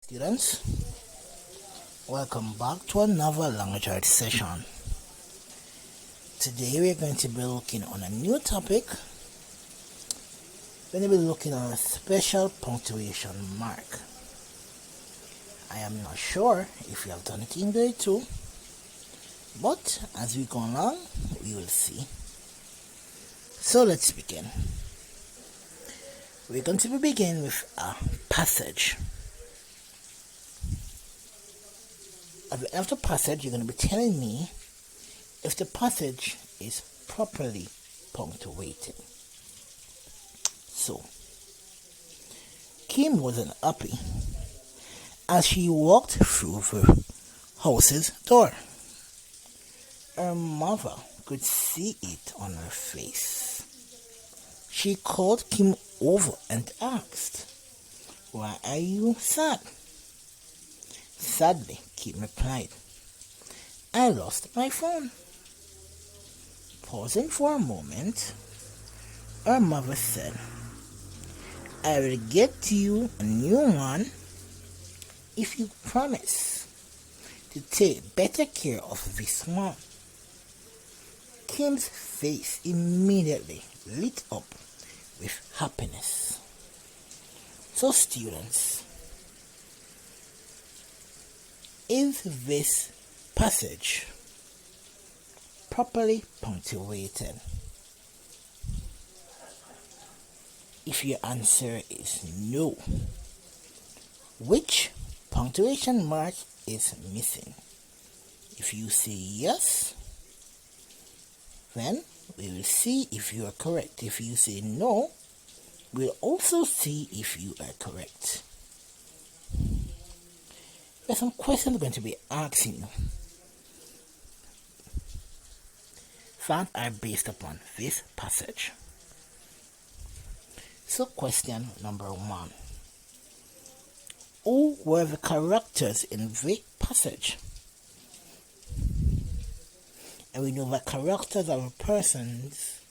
Students, welcome back to another language arts session. Today we're going to be looking on a new topic. We're going to be looking on a special punctuation mark. I am not sure if you have done it in grade 2, but as we go along, we will see. So let's begin. We're going to begin with a passage. At the end of the passage, you're going to be telling me if the passage is properly punctuated. So, Kim wasn't happy as she walked through the house's door. Her mother could see it on her face. She called Kim over and asked, "Why are you sad?" Sadly, Kim replied, "I lost my phone." Pausing for a moment, her mother said, "I will get you a new one if you promise to take better care of this one." Kim's face immediately lit up with happiness. So students, is this passage properly punctuated? If your answer is no, which punctuation mark is missing? If you say yes, then we will see if you are correct. If you say no, we'll also see if you are correct. There's some questions I'm going to be asking you that are based upon this passage. So question number 1. Who were the characters in the passage? And we know that characters are persons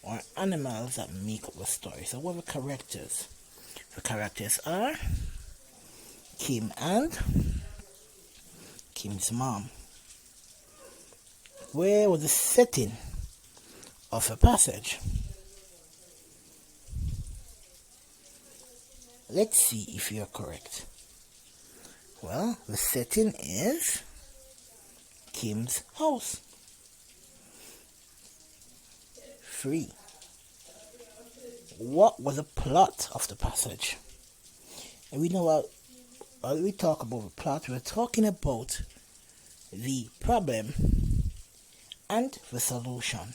or animals that make up the story. So what are the characters? The characters are Kim and Kim's mom. Where was the setting of the passage? Let's see if you're correct. Well, the setting is Kim's house. 3. What was the plot of the passage? And we know what when we talk about the plot, we're talking about the problem and the solution.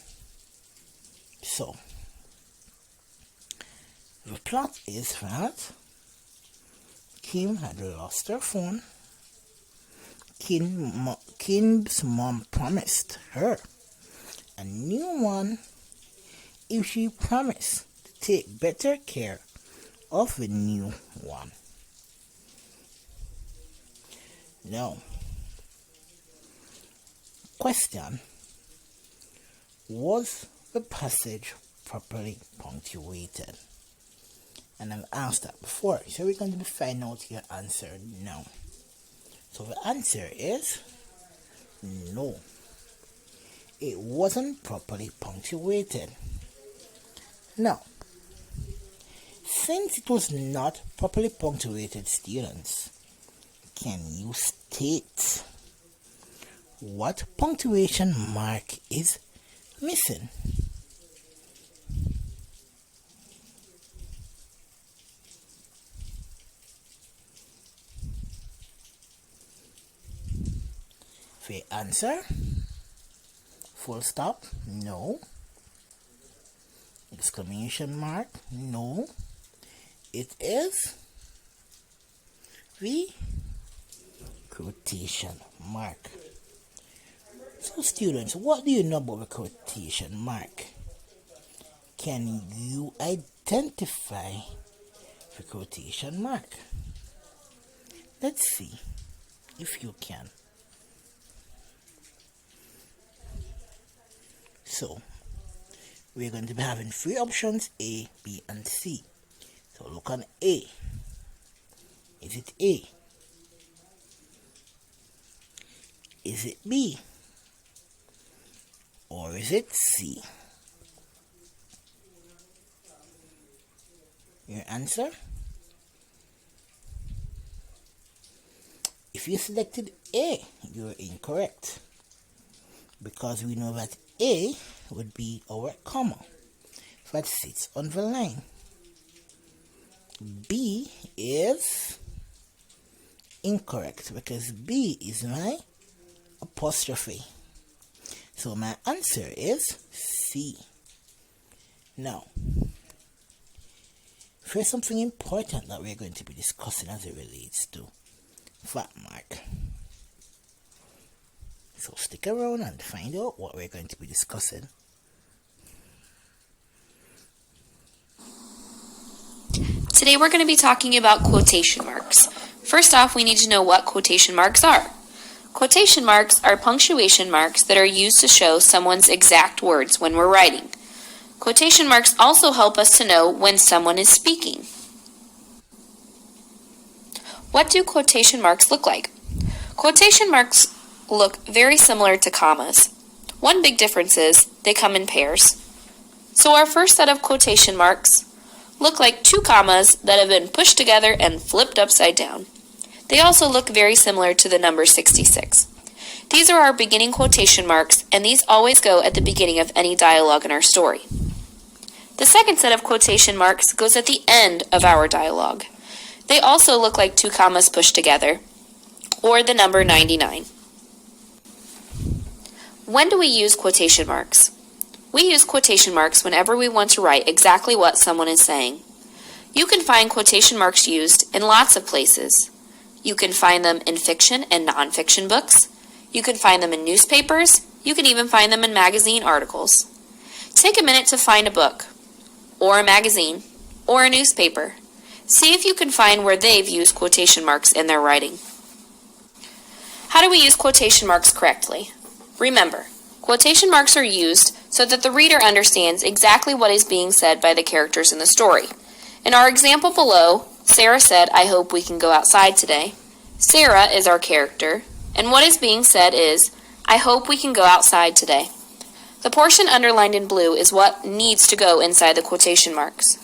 So, the plot is that Kim had lost her phone. Kim's mom promised her a new one if she promised to take better care of the new one. Now, question, was the passage properly punctuated? And I've asked that before, so we're going to find out your answer now. So the answer is no. It wasn't properly punctuated. Now, since it was not properly punctuated, students, can you state what punctuation mark is missing? The answer, full stop, no. Exclamation mark, no. It is the quotation mark. So students, what do you know about the quotation mark? Can you identify the quotation mark? Let's see if you can. So, we're going to be having 3 options, A, B, and C. So look on A. Is it A? Is it B? Or is it C? Your answer? If you selected A, you're incorrect. Because we know that A would be our comma that sits on the line. B is incorrect because B is my apostrophe. So my answer is C. Now, here's something important that we're going to be discussing as it relates to fat mark. So stick around and find out what we're going to be discussing. Today we're going to be talking about quotation marks. First off, we need to know what quotation marks are. Quotation marks are punctuation marks that are used to show someone's exact words when we're writing. Quotation marks also help us to know when someone is speaking. What do quotation marks look like? Quotation marks look very similar to commas. One big difference is they come in pairs. So our first set of quotation marks look like two commas that have been pushed together and flipped upside down. They also look very similar to the number 66. These are our beginning quotation marks, and these always go at the beginning of any dialogue in our story. The second set of quotation marks goes at the end of our dialogue. They also look like two commas pushed together, or the number 99. When do we use quotation marks? We use quotation marks whenever we want to write exactly what someone is saying. You can find quotation marks used in lots of places. You can find them in fiction and nonfiction books. You can find them in newspapers. You can even find them in magazine articles. Take a minute to find a book, or a magazine, or a newspaper. See if you can find where they've used quotation marks in their writing. How do we use quotation marks correctly? Remember, quotation marks are used so that the reader understands exactly what is being said by the characters in the story. In our example below, Sarah said, "I hope we can go outside today." Sarah is our character, and what is being said is, "I hope we can go outside today." The portion underlined in blue is what needs to go inside the quotation marks.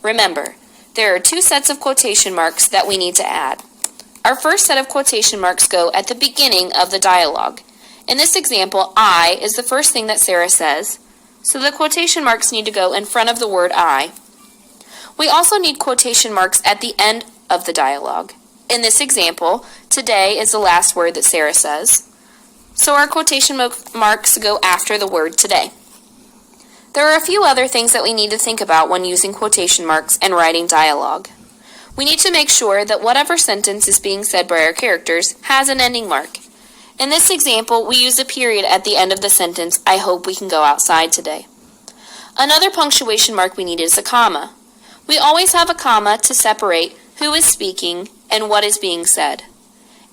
Remember, there are two sets of quotation marks that we need to add. Our first set of quotation marks go at the beginning of the dialogue. In this example, I is the first thing that Sarah says, so the quotation marks need to go in front of the word I. We also need quotation marks at the end of the dialogue. In this example, today is the last word that Sarah says, so our quotation marks go after the word today. There are a few other things that we need to think about when using quotation marks and writing dialogue. We need to make sure that whatever sentence is being said by our characters has an ending mark. In this example, we use a period at the end of the sentence, "I hope we can go outside today." Another punctuation mark we need is a comma. We always have a comma to separate who is speaking and what is being said.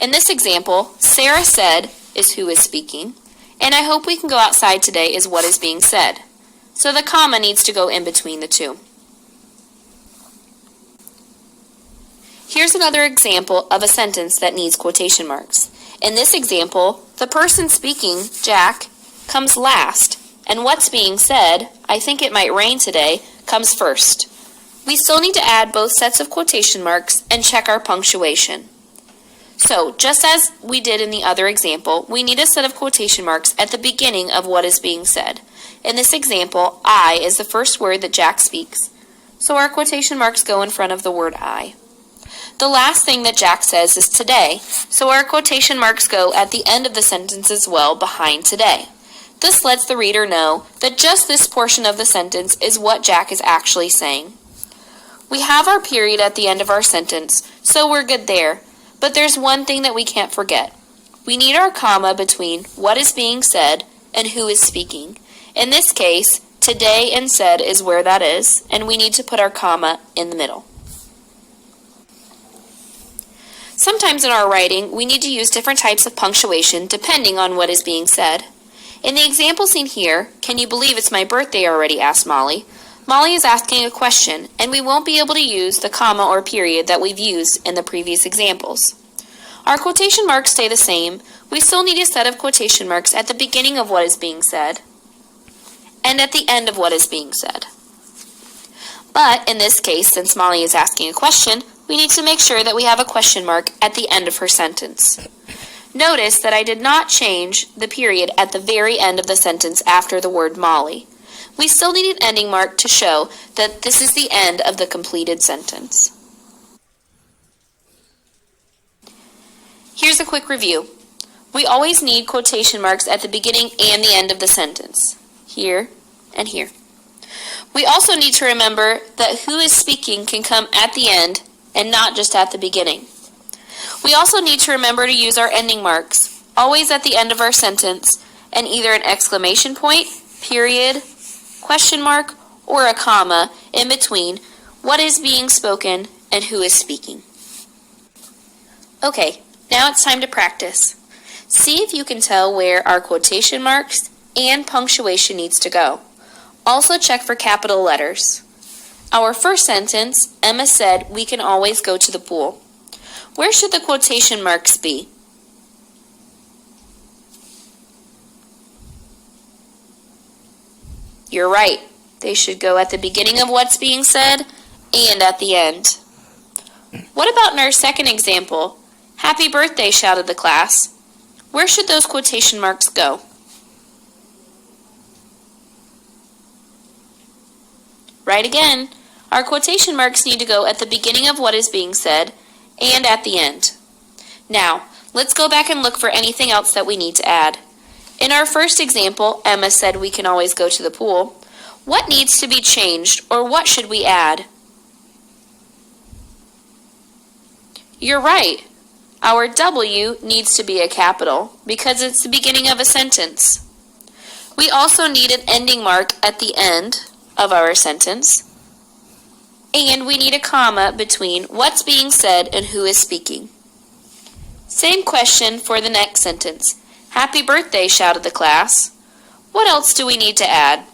In this example, Sarah said is who is speaking, and "I hope we can go outside today" is what is being said. So the comma needs to go in between the two. Here's another example of a sentence that needs quotation marks. In this example, the person speaking, Jack, comes last, and what's being said, "I think it might rain today," comes first. We still need to add both sets of quotation marks and check our punctuation. So, just as we did in the other example, we need a set of quotation marks at the beginning of what is being said. In this example, I is the first word that Jack speaks, so our quotation marks go in front of the word I. The last thing that Jack says is today, so our quotation marks go at the end of the sentence as well, behind today. This lets the reader know that just this portion of the sentence is what Jack is actually saying. We have our period at the end of our sentence, so we're good there, but there's one thing that we can't forget. We need our comma between what is being said and who is speaking. In this case, today and said is where that is, and we need to put our comma in the middle. Sometimes in our writing, we need to use different types of punctuation depending on what is being said. In the example seen here, "Can you believe it's my birthday already?" asked Molly. Molly is asking a question, and we won't be able to use the comma or period that we've used in the previous examples. Our quotation marks stay the same. We still need a set of quotation marks at the beginning of what is being said and at the end of what is being said. But in this case, since Molly is asking a question, we need to make sure that we have a question mark at the end of her sentence. Notice that I did not change the period at the very end of the sentence after the word Molly. We still need an ending mark to show that this is the end of the completed sentence. Here's a quick review. We always need quotation marks at the beginning and the end of the sentence, here and here. We also need to remember that who is speaking can come at the end and not just at the beginning. We also need to remember to use our ending marks, always at the end of our sentence, and either an exclamation point, period, question mark, or a comma in between what is being spoken and who is speaking. Okay, now it's time to practice. See if you can tell where our quotation marks and punctuation needs to go. Also check for capital letters. Our first sentence, Emma said, "We can always go to the pool." Where should the quotation marks be? You're right. They should go at the beginning of what's being said and at the end. What about in our second example? "Happy birthday," shouted the class. Where should those quotation marks go? Right again. Our quotation marks need to go at the beginning of what is being said and at the end. Now, let's go back and look for anything else that we need to add. In our first example, Emma said, "We can always go to the pool." What needs to be changed, or what should we add? You're right. Our W needs to be a capital because it's the beginning of a sentence. We also need an ending mark at the end of our sentence, and we need a comma between what's being said and who is speaking. Same question for the next sentence. "Happy birthday," shouted the class. What else do we need to add?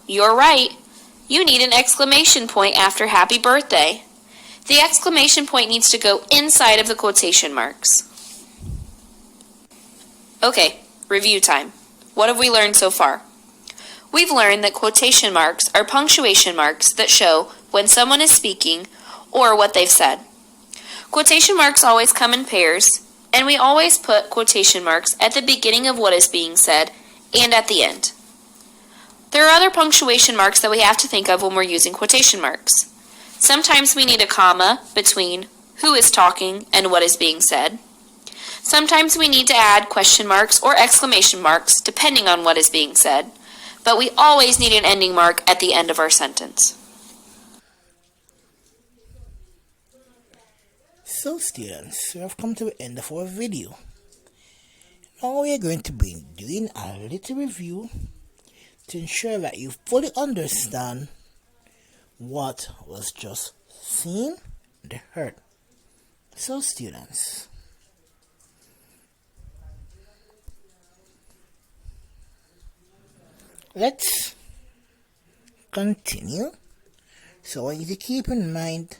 You're right. You need an exclamation point after happy birthday. The exclamation point needs to go inside of the quotation marks. Okay, review time. What have we learned so far? We've learned that quotation marks are punctuation marks that show when someone is speaking or what they've said. Quotation marks always come in pairs, and we always put quotation marks at the beginning of what is being said and at the end. There are other punctuation marks that we have to think of when we're using quotation marks. Sometimes we need a comma between who is talking and what is being said. Sometimes we need to add question marks or exclamation marks depending on what is being said, but we always need an ending mark at the end of our sentence. So students, we have come to the end of our video. Now we are going to be doing a little review to ensure that you fully understand what was just seen and heard. So students, let's continue. So I want you to keep in mind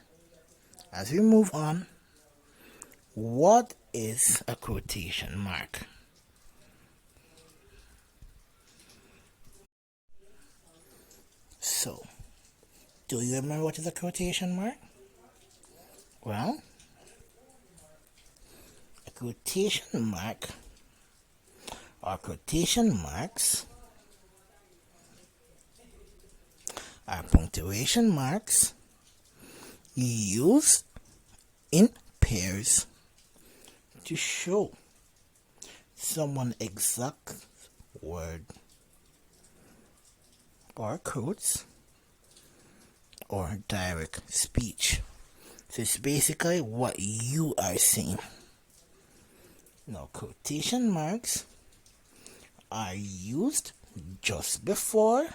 as we move on, what is a quotation mark? So, do you remember what is a quotation mark? Well, a quotation mark or quotation marks are punctuation marks used in pairs to show someone exact word or quotes or direct speech. So it's basically what you are saying. Now, quotation marks are used just before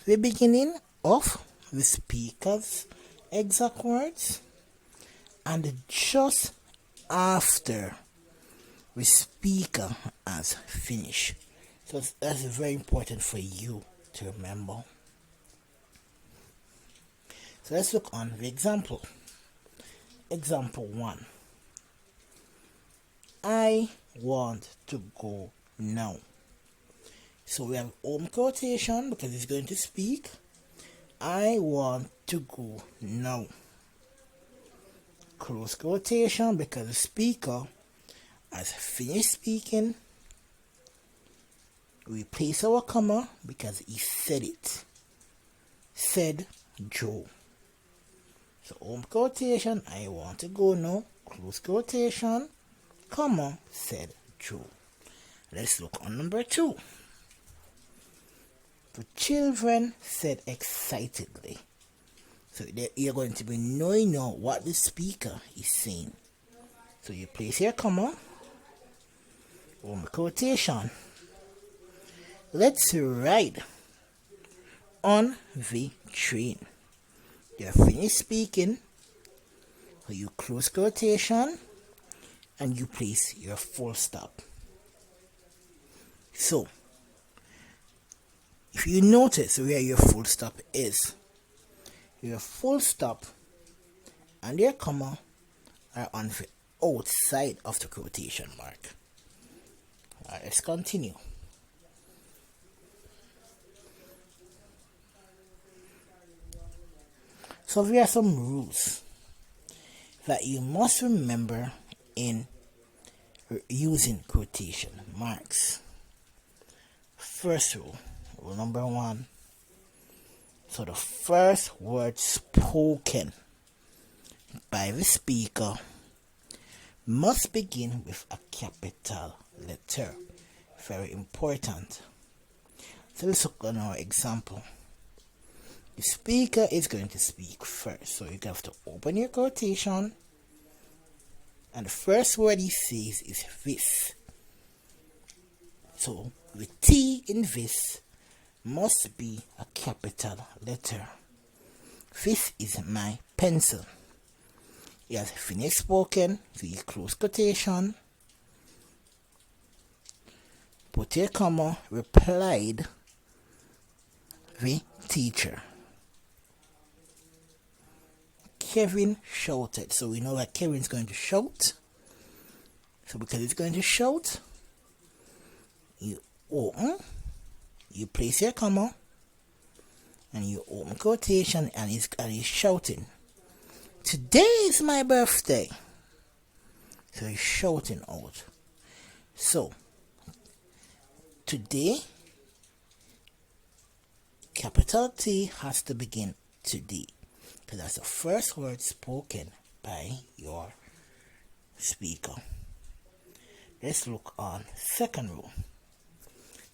the beginning of the speaker's exact words and just after the speaker has finished. So that's very important for you to remember. So let's look on the example. Example 1. I want to go now. So we have open quotation because it's going to speak. I want to go now. Close quotation because the speaker has finished speaking. We place our comma because he said it. Said Joe. So open quotation, I want to go now. Close quotation, comma, said Joe. Let's look on number 2. The children said excitedly. So you're going to be knowing now what the speaker is saying. So you place your comma, open quotation. Let's ride on the train. You have finished speaking. So you close quotation and you place your full stop. So if you notice where your full stop is, your full stop and your comma are on the outside of the quotation mark. Alright, let's continue. So there are some rules that you must remember in using quotation marks. First rule number 1. So the first word spoken by the speaker must begin with a capital letter. Very important. So let's look at our example. The speaker is going to speak first. So you have to open your quotation. And the first word he says is this. So the T in this must be a capital letter. This is my pencil. He has finished spoken. So you close quotation. Put a comma. Replied the teacher. Kevin shouted. So we know that Kevin's going to shout. So because he's going to shout, you open, you place your comma, and you open quotation, and he's shouting. Today is my birthday. So he's shouting out. So today, capital T has to begin today, because that's the first word spoken by your speaker. Let's look on second rule.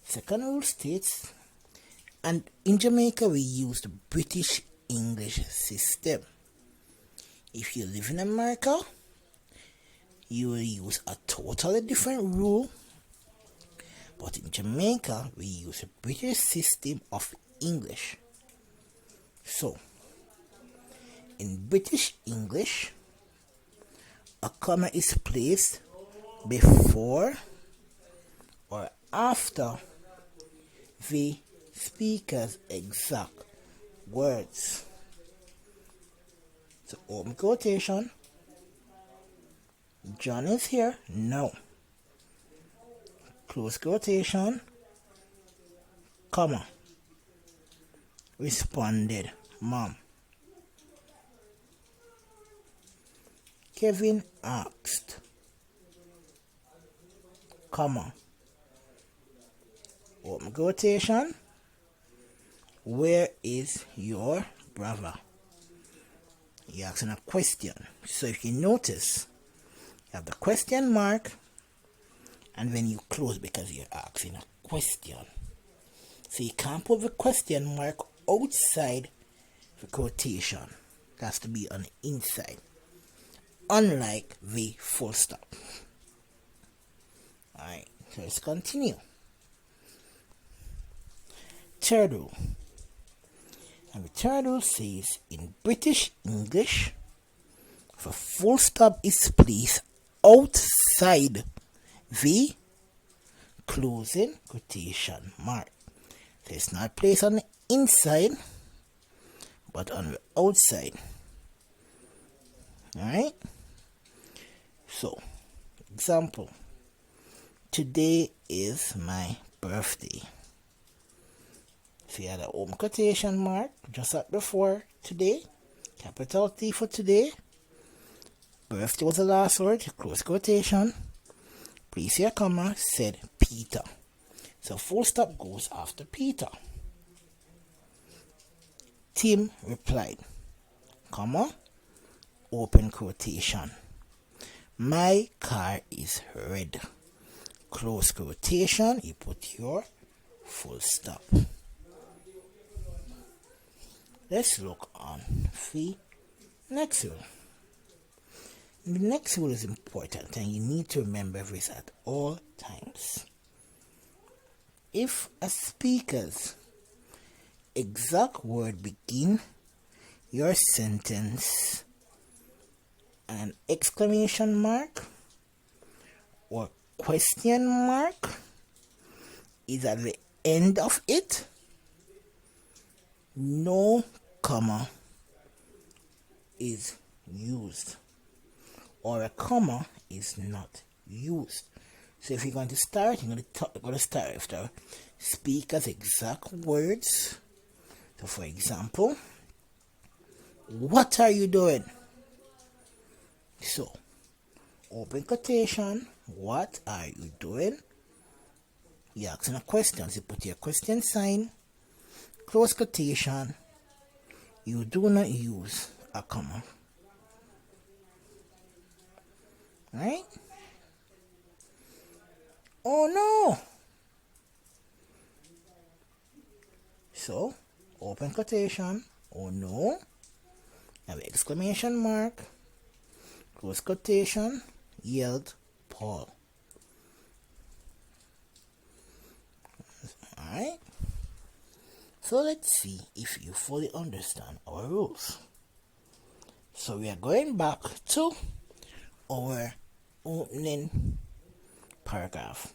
Second rule states, and in Jamaica we use the British English system. If you live in America, you will use a totally different rule. But in Jamaica, we use a British system of English. So, in British English, a comma is placed before or after the speaker's exact words. So, open quotation. John is here now. Close quotation. Comma. Responded Mom. Kevin asked. Comma. Open quotation. Where is your brother? You're asking a question. So if you notice, you have the question mark, and then you close because you're asking a question. So you can't put the question mark outside the quotation. It has to be on the inside, unlike the full stop. Alright, so let's continue. Third rule. And the third rule says, in British English, the full stop is placed outside the closing quotation mark. So it's not placed on the inside, but on the outside. Alright? So, example. Today is my birthday. So you had an open quotation mark just like before today. Capital T for today. Birthday was the last word. Close quotation. Place your comma. Said Peter. So full stop goes after Peter. Tim replied, comma, open quotation. My car is red. Close quotation. You put your full stop. Let's look on the next rule. The next rule is important and you need to remember this at all times. If a speaker's exact word begin your sentence and an exclamation mark or question mark is at the end of it, no comma is used, or a comma is not used. So if you're going to start, you're going to start with the speaker's exact words. So for example, what are you doing? So, open quotation, what are you doing? You're asking a question, so you put your question sign, close quotation, you do not use a comma. Right? Oh no! So, open quotation, oh no, have exclamation mark, close quotation, yelled Paul. Alright? So let's see if you fully understand our rules. So we are going back to our opening paragraph.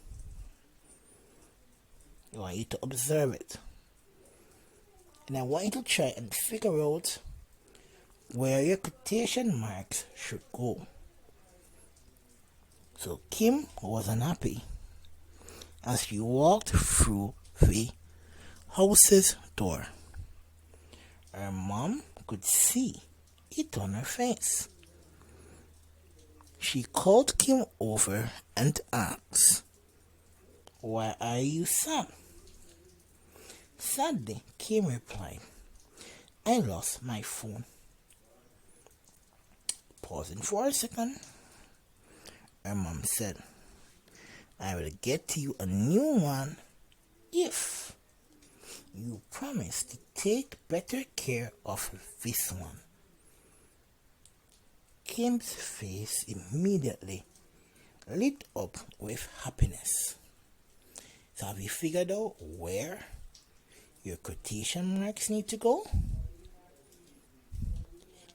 I want you to observe it. And I want you to try and figure out where your quotation marks should go. So Kim was unhappy as she walked through the house's door. Her mom could see it on her face. She called Kim over and asked, "Why are you sad?" Sadly, Kim replied, "I lost my phone." Pausing for a second, her mom said, "I will get you a new one if you promise to take better care of this one." Kim's face immediately lit up with happiness. So have you figured out where your quotation marks need to go?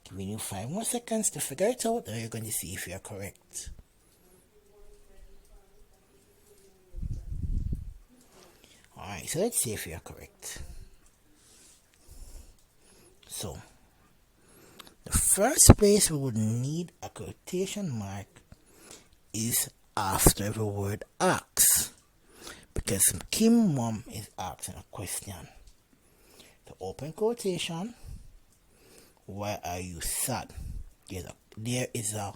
Giving you 5 more seconds to figure it out, and you're going to see if you're correct. Alright, so let's see if you're correct. So, the first place we would need a quotation mark is after the word ask, because Kim mom is asking a question. The open quotation, why are you sad? There is a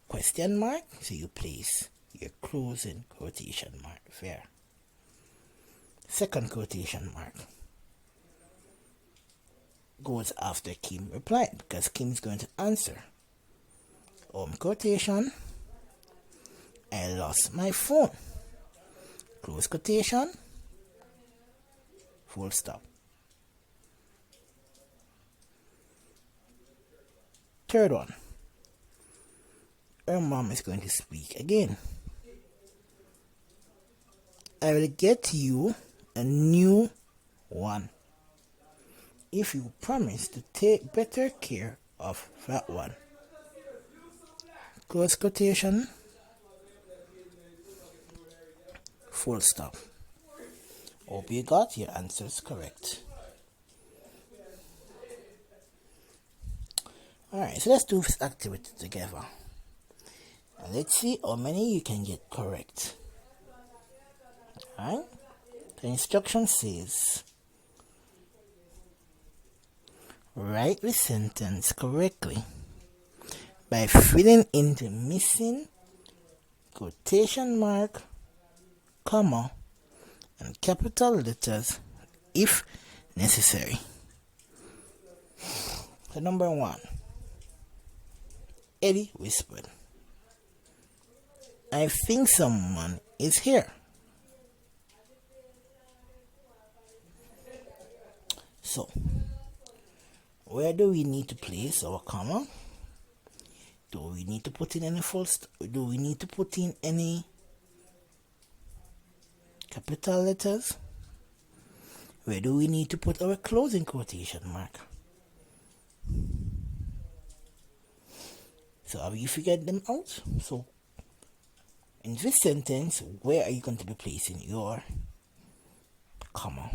question mark, so you place your closing quotation mark there. Second quotation mark goes after Kim replied, because Kim's going to answer. Quotation, I lost my phone. Close quotation, full stop. Third one, her mom is going to speak again. I will get you a new one if you promise to take better care of that one. Close quotation, full stop. Hope you got your answers correct. Alright, so let's do this activity together. And let's see how many you can get correct. Alright? The instruction says, write the sentence correctly by filling in the missing quotation mark, comma, and capital letters if necessary. So number 1, Eddie whispered, I think someone is here. So, where do we need to place our comma? Do we need to put in any do we need to put in any capital letters? Where do we need to put our closing quotation mark? So have you figured them out? So in this sentence, where are you going to be placing your comma?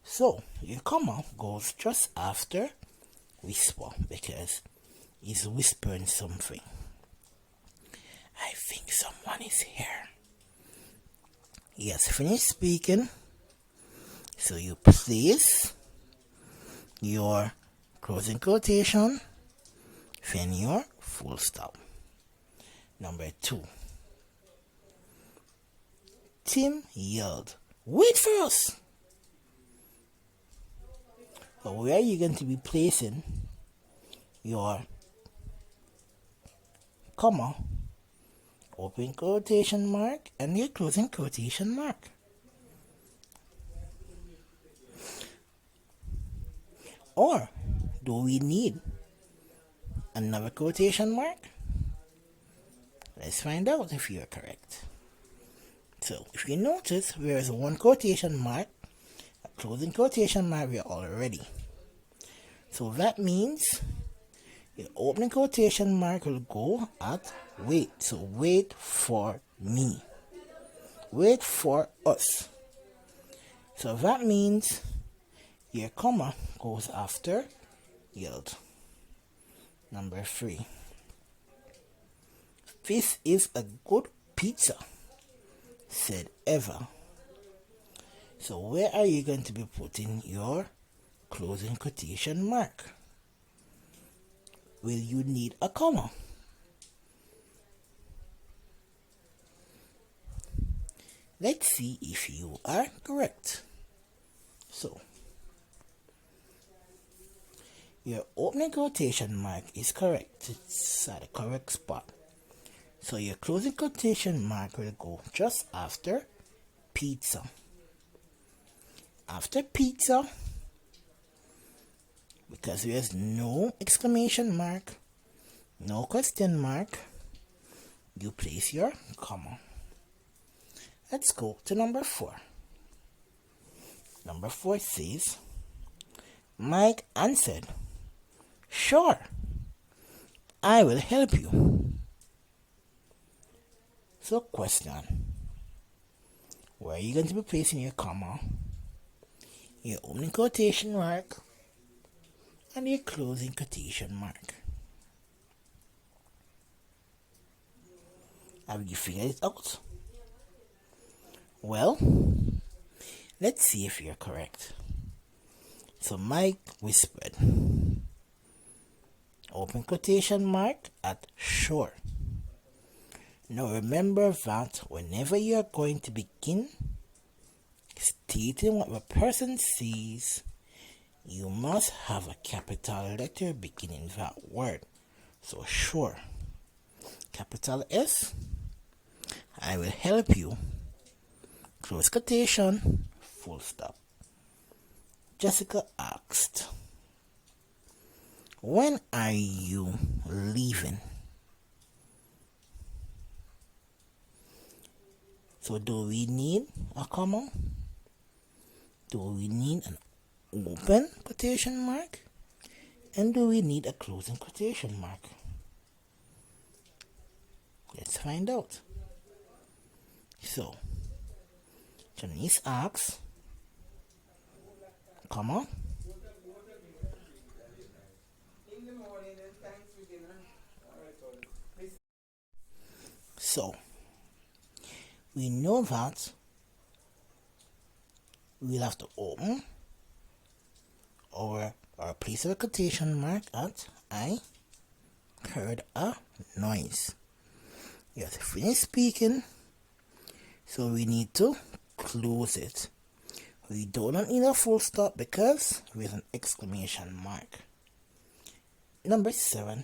So your comma goes just after whisper because he's whispering something. I think someone is here. He has finished speaking. So you place your closing quotation, then your full stop. Number 2. Tim yelled, wait for us! So where are you going to be placing your comma, open quotation mark, and your closing quotation mark? Or do we need another quotation mark? Let's find out if you're correct. So if you notice, there is one quotation mark, a closing quotation mark here already. So that means your opening quotation mark will go at wait. So wait for me. Wait for us. So that means your comma goes after yield. Number 3. This is a good pizza, said Eva. So where are you going to be putting your closing quotation mark? Will you need a comma? Let's see if you are correct. So, your opening quotation mark is correct. It's at the correct spot. So your closing quotation mark will go just after pizza. After pizza, because there is no exclamation mark, no question mark, you place your comma. Let's go to number 4. Number 4 says, Mike answered, sure, I will help you. So question, where are you going to be placing your comma, your opening quotation mark, and your closing quotation mark? Have you figured it out? Well, let's see if you're correct. So Mike whispered, open quotation mark at sure. Now remember that whenever you're going to begin stating what the person says, you must have a capital letter beginning that word. So sure, capital S, I will help you, close quotation, full stop. Jessica asked, when are you leaving? So do we need a comma? Do we need an open quotation mark? And do we need a closing quotation mark? Let's find out. So, Janice asks, comma, So, we know that we'll have to open or place a quotation mark at I heard a noise. You have to finish speaking, so we need to close it. We do not need a full stop because with an exclamation mark. Number 7.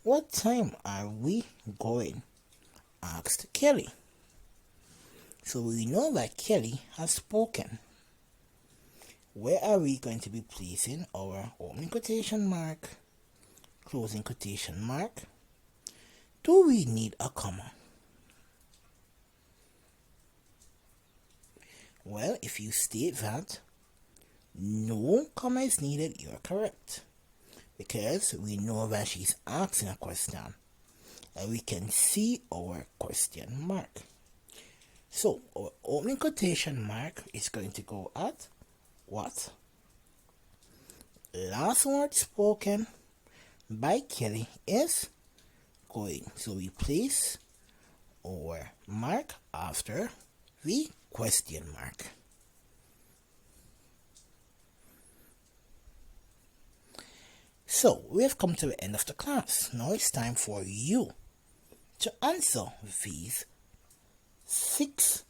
What time are we going? Asked Kelly. So we know that Kelly has spoken. Where are we going to be placing our opening quotation mark, closing quotation mark? Do we need a comma? Well, if you state that no comma is needed, you're correct. Because we know that she's asking a question. And we can see our question mark. So, our opening quotation mark is going to go at what? Last word spoken by Kelly is going. So we place our mark after the question mark. So we have come to the end of the class. Now it's time for you to answer these 6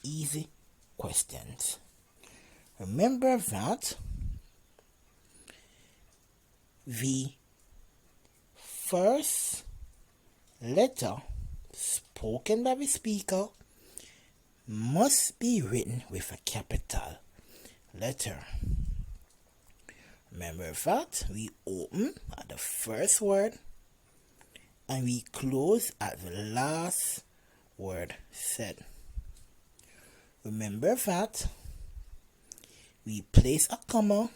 easy questions. Remember that the first letter spoken by the speaker must be written with a capital letter. Remember that we open at the first word and we close at the last word said. Remember that we place a comma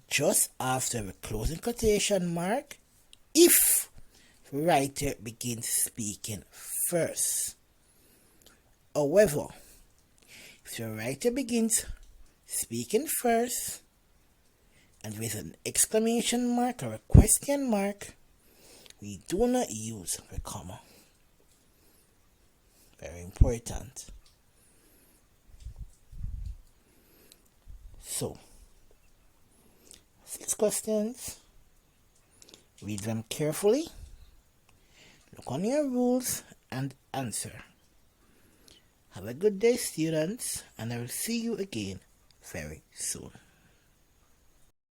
just after the closing quotation mark if the writer begins speaking first. However, if the writer begins speaking first and with an exclamation mark or a question mark, we do not use the comma. Very important. So, 6 questions. Read them carefully. Look on your rules and answer. Have a good day, students, and I will see you again very soon.